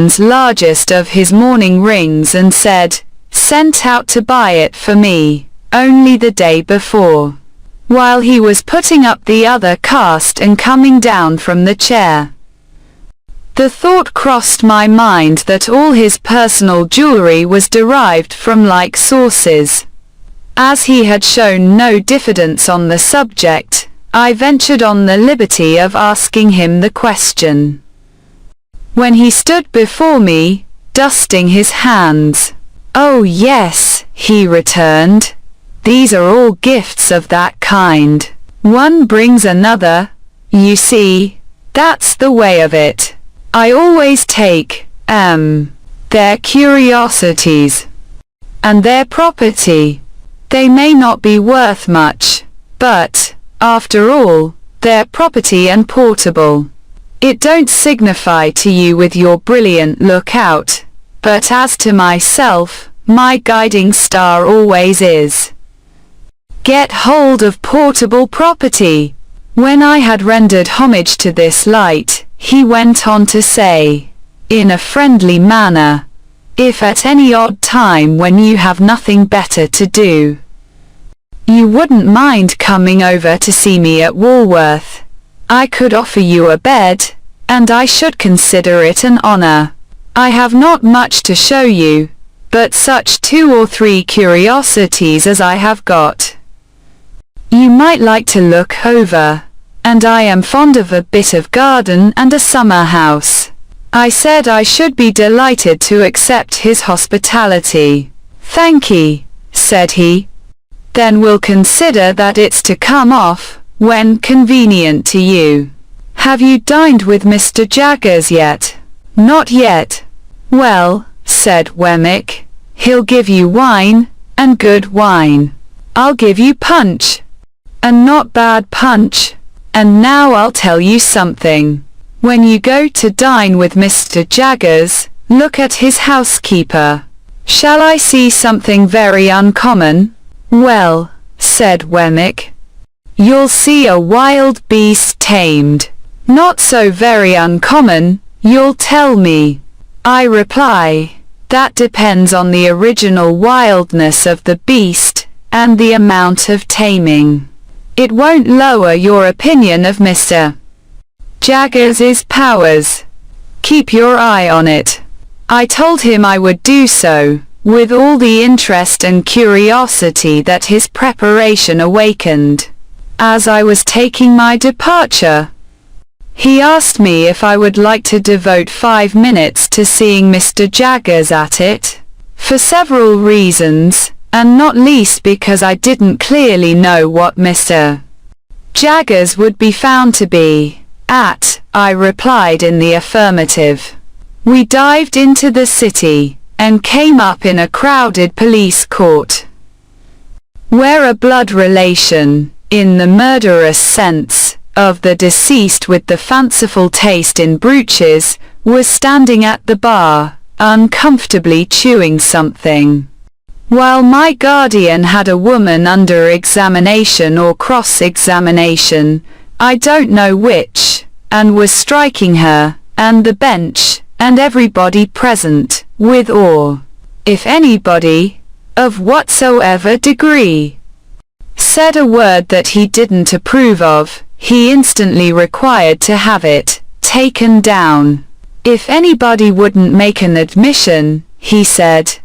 largest of his mourning rings and said, "Sent out to buy it for me, only the day before," while he was putting up the other cast and coming down from the chair. The thought crossed my mind that all his personal jewelry was derived from like sources. As he had shown no diffidence on the subject, I ventured on the liberty of asking him the question. When he stood before me, dusting his hands, "Oh yes," he returned, "these are all gifts of that kind. One brings another, you see, that's the way of it. I always take, their curiosities. And their property. They may not be worth much, but, after all, they're property and portable. It don't signify to you with your brilliant lookout, but as to myself, my guiding star always is. Get hold of portable property." When I had rendered homage to this light, he went on to say, in a friendly manner, "If at any odd time when you have nothing better to do, you wouldn't mind coming over to see me at Walworth, I could offer you a bed, and I should consider it an honor. I have not much to show you, but such 2 or 3 curiosities as I have got. You might like to look over, and I am fond of a bit of garden and a summer house." I said I should be delighted to accept his hospitality. "Thank'ee," said he. "Then we'll consider that it's to come off, when convenient to you. Have you dined with Mr. Jaggers yet?" "Not yet." "Well," said Wemmick, "he'll give you wine, and good wine. I'll give you punch, and not bad punch. And now I'll tell you something. When you go to dine with Mr. Jaggers, look at his housekeeper. Shall I see something very uncommon?" "Well," said Wemmick, "you'll see a wild beast tamed. Not so very uncommon, you'll tell me." I reply, "That depends on the original wildness of the beast, and the amount of taming. It won't lower your opinion of Mr. Jaggers' powers. Keep your eye on it." I told him I would do so, with all the interest and curiosity that his preparation awakened. As I was taking my departure, he asked me if I would like to devote 5 minutes to seeing Mr. Jaggers at it, for several reasons, and not least because I didn't clearly know what Mr. Jaggers would be found to be at. I replied in the affirmative. We dived into the city, and came up in a crowded police court, where a blood relation, in the murderous sense, of the deceased with the fanciful taste in brooches, was standing at the bar, uncomfortably chewing something, while my guardian had a woman under examination or cross-examination, I don't know which, and was striking her, and the bench, and everybody present, with awe. If anybody, of whatsoever degree, said a word that he didn't approve of, he instantly required to have it taken down. If anybody wouldn't make an admission, he said,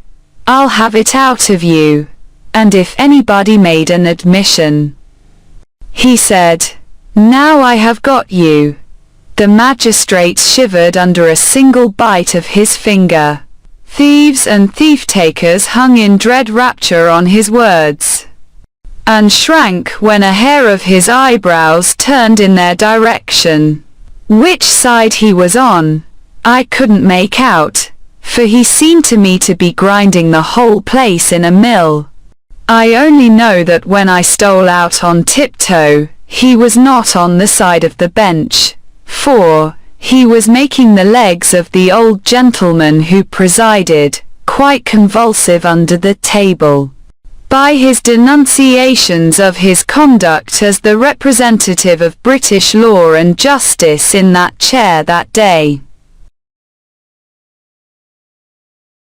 I'll have it out of you. And if anybody made an admission, he said, now I have got you. The magistrate shivered under a single bite of his finger. Thieves and thief-takers hung in dread rapture on his words, and shrank when a hair of his eyebrows turned in their direction. Which side he was on, I couldn't make out, for he seemed to me to be grinding the whole place in a mill. I only know that when I stole out on tiptoe, he was not on the side of the bench, for he was making the legs of the old gentleman who presided, quite convulsive under the table, by his denunciations of his conduct as the representative of British law and justice in that chair that day.